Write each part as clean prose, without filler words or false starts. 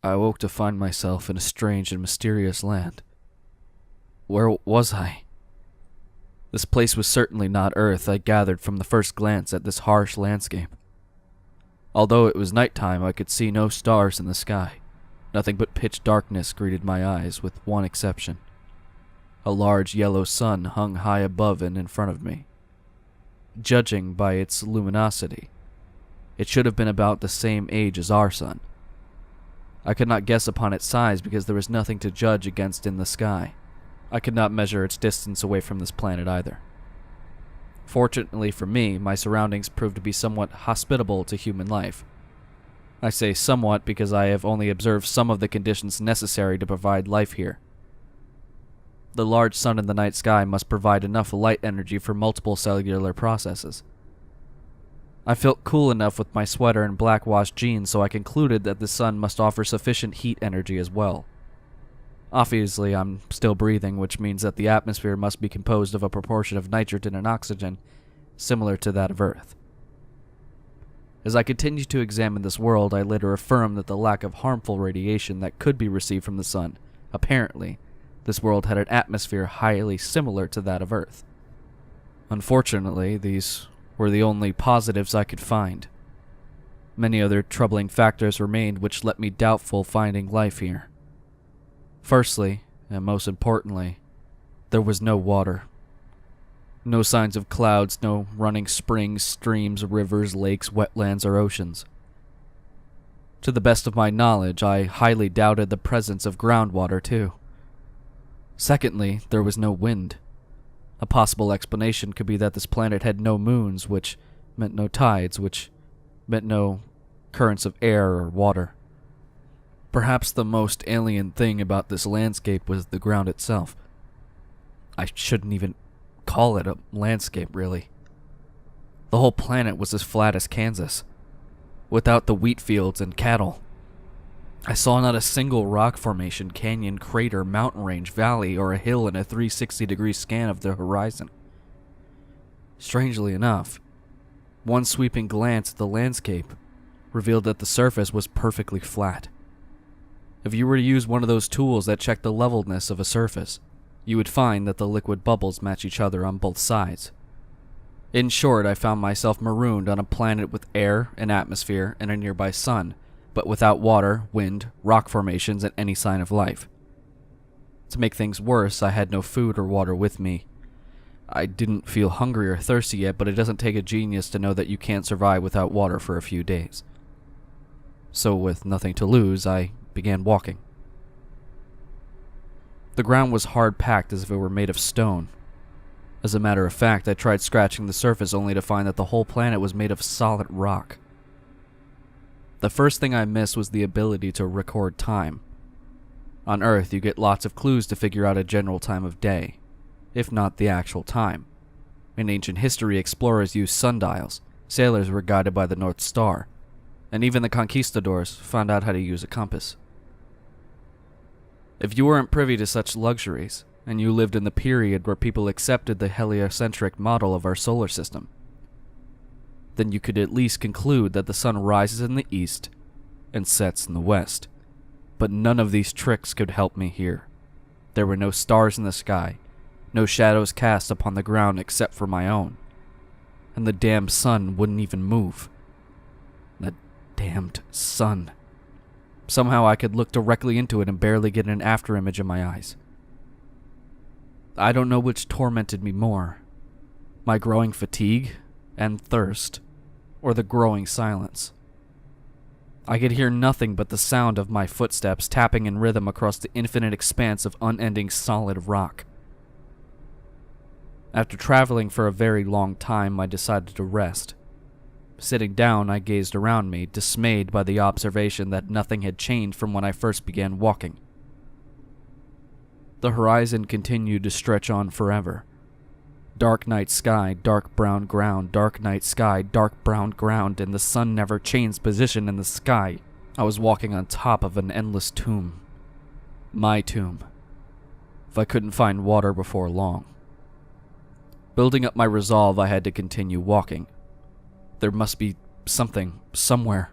I woke to find myself in a strange and mysterious land. Where was I? This place was certainly not Earth, I gathered from the first glance at this harsh landscape. Although it was nighttime, I could see no stars in the sky. Nothing but pitch darkness greeted my eyes, with one exception. A large yellow sun hung high above and in front of me. Judging by its luminosity, it should have been about the same age as our sun. I could not guess upon its size because there was nothing to judge against in the sky. I could not measure its distance away from this planet either. Fortunately for me, my surroundings proved to be somewhat hospitable to human life. I say somewhat because I have only observed some of the conditions necessary to provide life here. The large sun in the night sky must provide enough light energy for multiple cellular processes. I felt cool enough with my sweater and black-washed jeans, so I concluded that the sun must offer sufficient heat energy as well. Obviously, I'm still breathing, which means that the atmosphere must be composed of a proportion of nitrogen and oxygen similar to that of Earth. As I continued to examine this world, I later affirmed that the lack of harmful radiation that could be received from the sun, apparently, this world had an atmosphere highly similar to that of Earth. Unfortunately, these were the only positives I could find. Many other troubling factors remained which left me doubtful finding life here. Firstly, and most importantly, there was no water. No signs of clouds, no running springs, streams, rivers, lakes, wetlands, or oceans. To the best of my knowledge, I highly doubted the presence of groundwater too. Secondly, there was no wind. A possible explanation could be that this planet had no moons, which meant no tides, which meant no currents of air or water. Perhaps the most alien thing about this landscape was the ground itself. I shouldn't even call it a landscape, really. The whole planet was as flat as Kansas, without the wheat fields and cattle. I saw not a single rock formation, canyon, crater, mountain range, valley, or a hill in a 360-degree scan of the horizon. Strangely enough, one sweeping glance at the landscape revealed that the surface was perfectly flat. If you were to use one of those tools that check the levelness of a surface, you would find that the liquid bubbles match each other on both sides. In short, I found myself marooned on a planet with air, an atmosphere, and a nearby sun, but without water, wind, rock formations, and any sign of life. To make things worse, I had no food or water with me. I didn't feel hungry or thirsty yet, but it doesn't take a genius to know that you can't survive without water for a few days. So with nothing to lose, I began walking. The ground was hard-packed as if it were made of stone. As a matter of fact, I tried scratching the surface only to find that the whole planet was made of solid rock. The first thing I missed was the ability to record time. On Earth, you get lots of clues to figure out a general time of day, if not the actual time. In ancient history, explorers used sundials, sailors were guided by the North Star, and even the conquistadors found out how to use a compass. If you weren't privy to such luxuries, and you lived in the period where people accepted the heliocentric model of our solar system, then you could at least conclude that the sun rises in the east and sets in the west. But none of these tricks could help me here. There were no stars in the sky, no shadows cast upon the ground except for my own, and the damned sun wouldn't even move. The damned sun. Somehow I could look directly into it and barely get an afterimage in my eyes. I don't know which tormented me more, my growing fatigue and thirst, or the growing silence. I could hear nothing but the sound of my footsteps tapping in rhythm across the infinite expanse of unending solid rock. After traveling for a very long time, I decided to rest. Sitting down, I gazed around me, dismayed by the observation that nothing had changed from when I first began walking. The horizon continued to stretch on forever. Dark night sky, dark brown ground, dark night sky, dark brown ground, and the sun never changed position in the sky. I was walking on top of an endless tomb. My tomb. If I couldn't find water before long. Building up my resolve, I had to continue walking. There must be something, somewhere.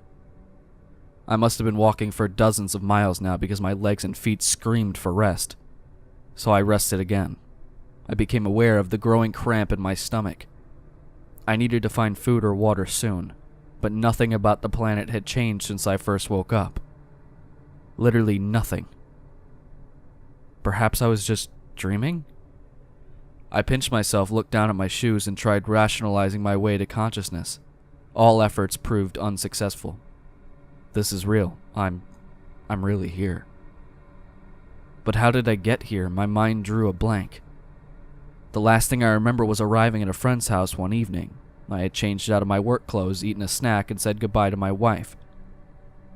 I must have been walking for dozens of miles now because my legs and feet screamed for rest. So I rested again. I became aware of the growing cramp in my stomach. I needed to find food or water soon, but nothing about the planet had changed since I first woke up. Literally nothing. Perhaps I was just dreaming? I pinched myself, looked down at my shoes, and tried rationalizing my way to consciousness. All efforts proved unsuccessful. This is real. I'm really here. But how did I get here? My mind drew a blank. The last thing I remember was arriving at a friend's house one evening. I had changed out of my work clothes, eaten a snack, and said goodbye to my wife.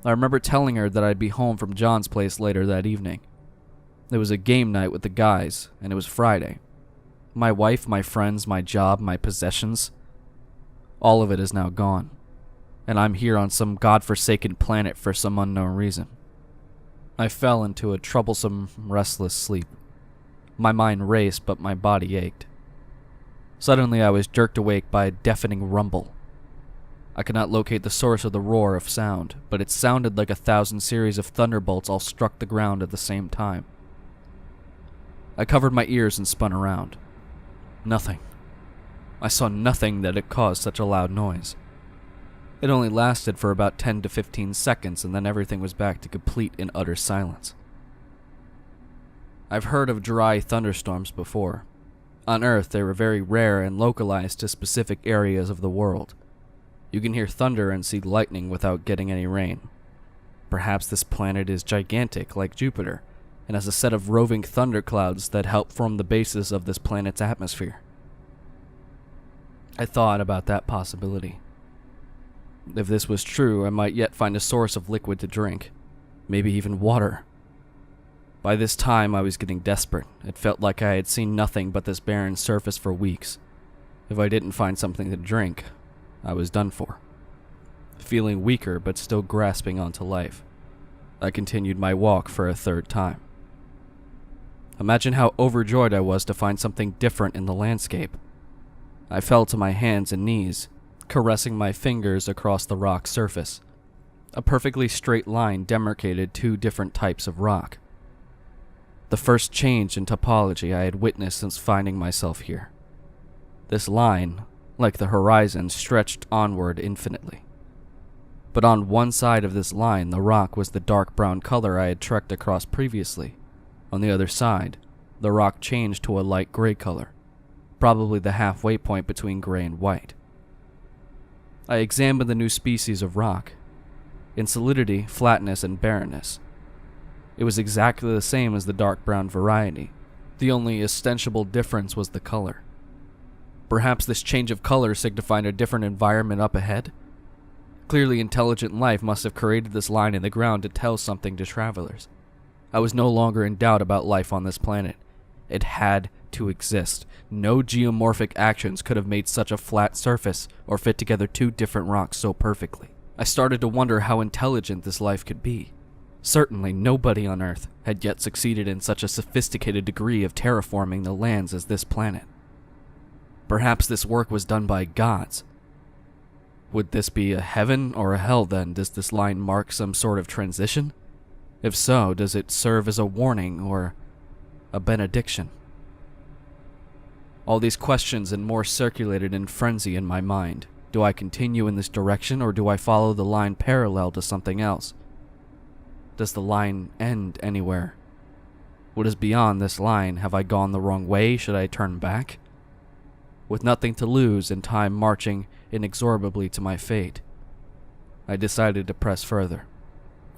I remember telling her that I'd be home from John's place later that evening. It was a game night with the guys, and it was Friday. My wife, my friends, my job, my possessions, all of it is now gone, and I'm here on some godforsaken planet for some unknown reason. I fell into a troublesome, restless sleep. My mind raced, but my body ached. Suddenly I was jerked awake by a deafening rumble. I could not locate the source of the roar of sound, but it sounded like 1,000 series of thunderbolts all struck the ground at the same time. I covered my ears and spun around. Nothing. I saw nothing that had caused such a loud noise. It only lasted for about 10 to 15 seconds, and then everything was back to complete and utter silence. I've heard of dry thunderstorms before. On Earth, they were very rare and localized to specific areas of the world. You can hear thunder and see lightning without getting any rain. Perhaps this planet is gigantic, like Jupiter, and has a set of roving thunderclouds that help form the basis of this planet's atmosphere. I thought about that possibility. If this was true, I might yet find a source of liquid to drink, maybe even water. By this time, I was getting desperate. It felt like I had seen nothing but this barren surface for weeks. If I didn't find something to drink, I was done for. Feeling weaker but still grasping onto life, I continued my walk for a third time. Imagine how overjoyed I was to find something different in the landscape. I fell to my hands and knees, caressing my fingers across the rock surface. A perfectly straight line demarcated two different types of rock. The first change in topology I had witnessed since finding myself here. This line, like the horizon, stretched onward infinitely. But on one side of this line, the rock was the dark brown color I had trekked across previously. On the other side, the rock changed to a light gray color, probably the halfway point between gray and white. I examined the new species of rock, in solidity, flatness, and barrenness. It was exactly the same as the dark brown variety. The only ostensible difference was the color. Perhaps this change of color signified a different environment up ahead? Clearly intelligent life must have created this line in the ground to tell something to travelers. I was no longer in doubt about life on this planet. It had to exist. No geomorphic actions could have made such a flat surface or fit together two different rocks so perfectly. I started to wonder how intelligent this life could be. Certainly nobody on Earth had yet succeeded in such a sophisticated degree of terraforming the lands as this planet. Perhaps this work was done by gods. Would this be a heaven or a hell then? Does this line mark some sort of transition? If so, does it serve as a warning or a benediction? All these questions and more circulated in frenzy in my mind. Do I continue in this direction or do I follow the line parallel to something else? Does the line end anywhere? What is beyond this line? Have I gone the wrong way? Should I turn back? With nothing to lose and time marching inexorably to my fate, I decided to press further,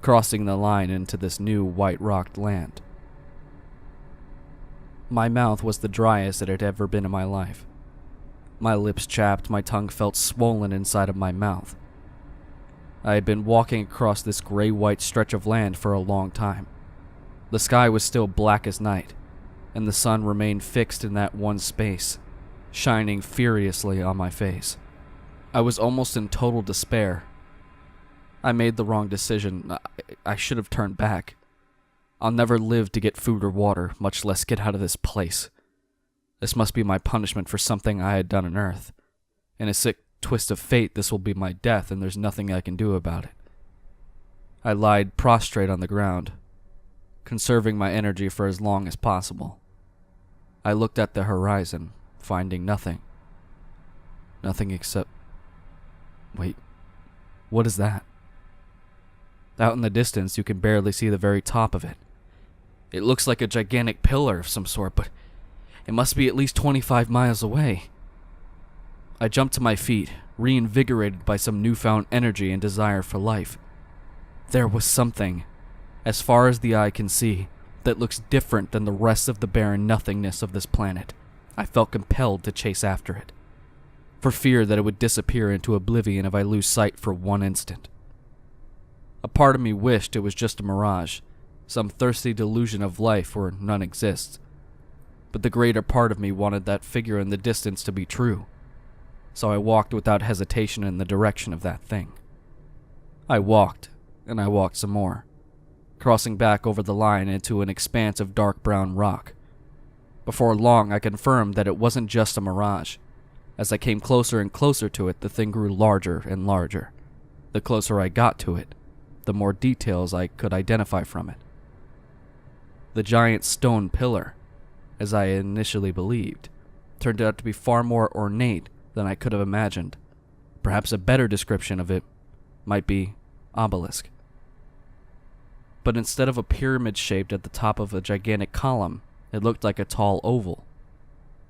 crossing the line into this new white-rocked land. My mouth was the driest it had ever been in my life. My lips chapped, my tongue felt swollen inside of my mouth. I had been walking across this gray-white stretch of land for a long time. The sky was still black as night, and the sun remained fixed in that one space, shining furiously on my face. I was almost in total despair. I made the wrong decision. I should have turned back. I'll never live to get food or water, much less get out of this place. This must be my punishment for something I had done on Earth. In a sick twist of fate, this will be my death, and there's nothing I can do about it. I lied prostrate on the ground, conserving my energy for as long as possible. I looked at the horizon, finding nothing. Nothing except... Wait, what is that? Out in the distance, you can barely see the very top of it. It looks like a gigantic pillar of some sort, but it must be at least 25 miles away. I jumped to my feet, reinvigorated by some newfound energy and desire for life. There was something, as far as the eye can see, that looks different than the rest of the barren nothingness of this planet. I felt compelled to chase after it, for fear that it would disappear into oblivion if I lose sight for one instant. A part of me wished it was just a mirage, some thirsty delusion of life where none exists. But the greater part of me wanted that figure in the distance to be true, so I walked without hesitation in the direction of that thing. I walked, and I walked some more, crossing back over the line into an expanse of dark brown rock. Before long, I confirmed that it wasn't just a mirage. As I came closer and closer to it, the thing grew larger and larger. The closer I got to it, the more details I could identify from it. The giant stone pillar, as I initially believed, turned out to be far more ornate than I could have imagined. Perhaps a better description of it might be obelisk. But instead of a pyramid shaped at the top of a gigantic column, it looked like a tall oval.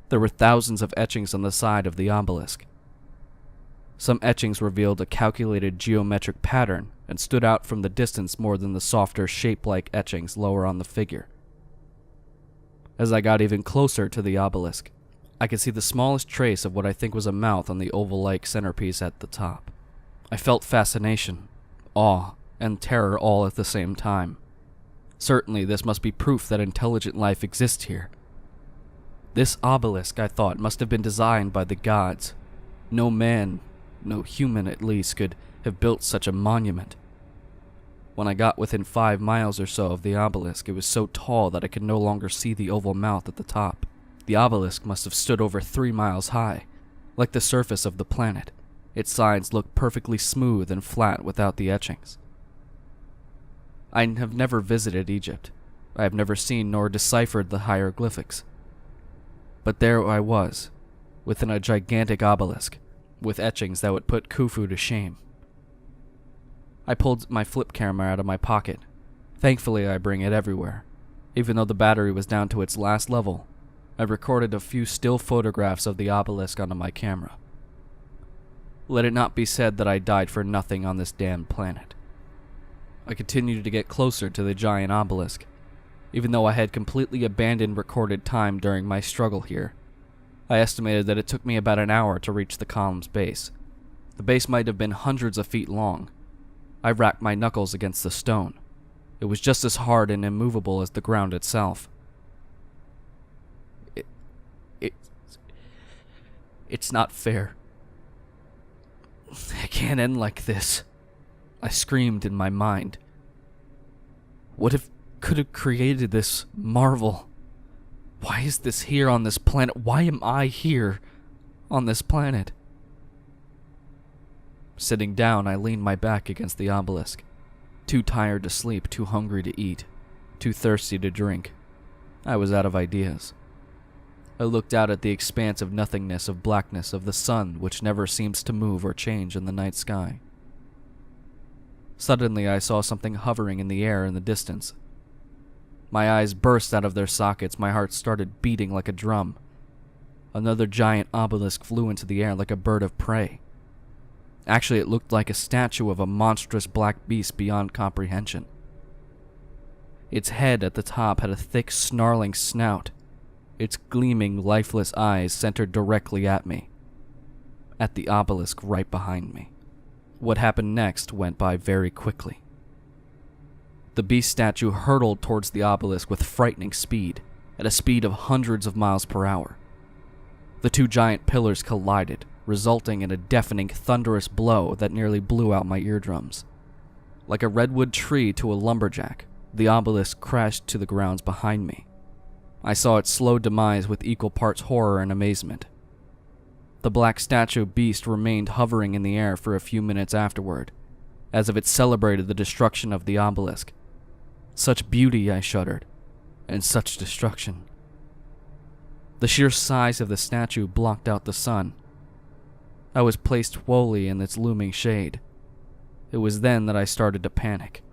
There were thousands of etchings on the side of the obelisk. Some etchings revealed a calculated geometric pattern and stood out from the distance more than the softer shape-like etchings lower on the figure. As I got even closer to the obelisk, I could see the smallest trace of what I think was a mouth on the oval-like centerpiece at the top. I felt fascination, awe, and terror all at the same time. Certainly this must be proof that intelligent life exists here. This obelisk, I thought, must have been designed by the gods. No man, no human at least, could have built such a monument. When I got within 5 miles or so of the obelisk, it was so tall that I could no longer see the oval mouth at the top. The obelisk must have stood over 3 miles high, like the surface of the planet. Its sides looked perfectly smooth and flat without the etchings. I have never visited Egypt. I have never seen nor deciphered the hieroglyphics. But there I was, within a gigantic obelisk, with etchings that would put Khufu to shame. I pulled my flip camera out of my pocket. Thankfully, I bring it everywhere. Even though the battery was down to its last level, I recorded a few still photographs of the obelisk onto my camera. Let it not be said that I died for nothing on this damned planet. I continued to get closer to the giant obelisk, even though I had completely abandoned recorded time during my struggle here. I estimated that it took me about an hour to reach the column's base. The base might have been hundreds of feet long. I racked my knuckles against the stone. It was just as hard and immovable as the ground itself. It's not fair. It can't end like this, I screamed in my mind. What if could have created this marvel? Why is this here on this planet? Why am I here on this planet? Sitting down, I leaned my back against the obelisk. Too tired to sleep, too hungry to eat, too thirsty to drink. I was out of ideas. I looked out at the expanse of nothingness, of blackness, of the sun which never seems to move or change in the night sky. Suddenly I saw something hovering in the air in the distance. My eyes burst out of their sockets, my heart started beating like a drum. Another giant obelisk flew into the air like a bird of prey. Actually, it looked like a statue of a monstrous black beast beyond comprehension. Its head at the top had a thick, snarling snout. Its gleaming, lifeless eyes centered directly at me, at the obelisk right behind me. What happened next went by very quickly. The beast statue hurtled towards the obelisk with frightening speed, at a speed of hundreds of miles per hour. The two giant pillars collided, resulting in a deafening, thunderous blow that nearly blew out my eardrums. Like a redwood tree to a lumberjack, the obelisk crashed to the grounds behind me. I saw its slow demise with equal parts horror and amazement. The black statue beast remained hovering in the air for a few minutes afterward, as if it celebrated the destruction of the obelisk. Such beauty, I shuddered, and such destruction. The sheer size of the statue blocked out the sun. I was placed wholly in its looming shade. It was then that I started to panic.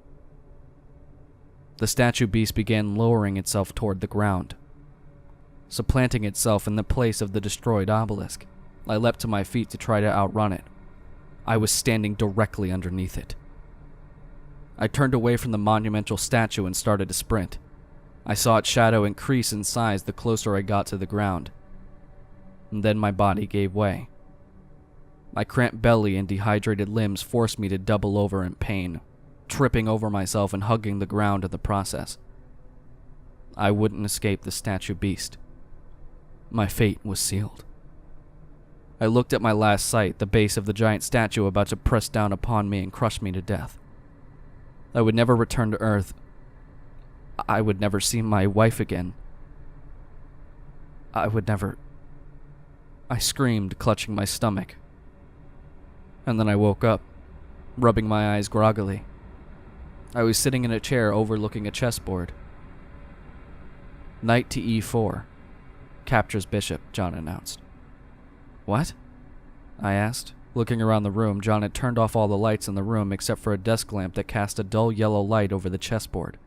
The statue beast began lowering itself toward the ground, supplanting itself in the place of the destroyed obelisk. I leapt to my feet to try to outrun it. I was standing directly underneath it. I turned away from the monumental statue and started to sprint. I saw its shadow increase in size the closer I got to the ground. And then my body gave way. My cramped belly and dehydrated limbs forced me to double over in pain, tripping over myself and hugging the ground in the process. I wouldn't escape the statue beast. My fate was sealed. I looked at my last sight, the base of the giant statue about to press down upon me and crush me to death. I would never return to Earth. I would never see my wife again. I screamed, clutching my stomach. And then I woke up, rubbing my eyes groggily. I was sitting in a chair overlooking a chessboard. Knight to e4. Captures bishop, John announced. What? I asked. Looking around the room, John had turned off all the lights in the room except for a desk lamp that cast a dull yellow light over the chessboard.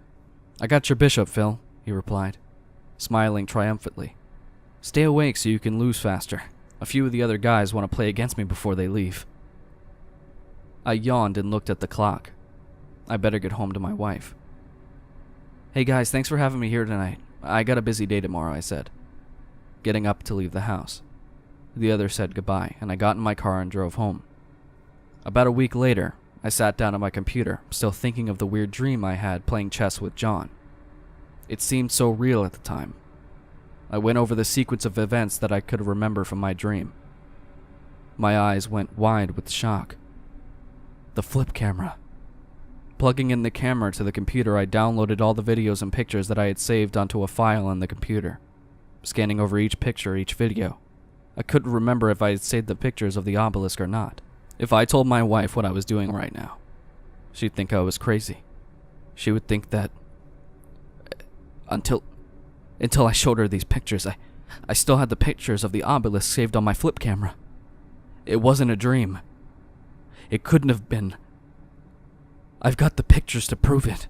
I got your bishop, Phil, he replied, smiling triumphantly. Stay awake so you can lose faster. A few of the other guys want to play against me before they leave. I yawned and looked at the clock. I better get home to my wife. Hey guys, thanks for having me here tonight. I got a busy day tomorrow, I said, getting up to leave the house. The other said goodbye, and I got in my car and drove home. About a week later, I sat down at my computer, still thinking of the weird dream I had playing chess with John. It seemed so real at the time. I went over the sequence of events that I could remember from my dream. My eyes went wide with shock. The flip camera. Plugging in the camera to the computer, I downloaded all the videos and pictures that I had saved onto a file on the computer, scanning over each picture, each video. I couldn't remember if I had saved the pictures of the obelisk or not. If I told my wife what I was doing right now, she'd think I was crazy. She would think that... Until I showed her these pictures, I still had the pictures of the obelisk saved on my flip camera. It wasn't a dream. It couldn't have been. I've got the pictures to prove it.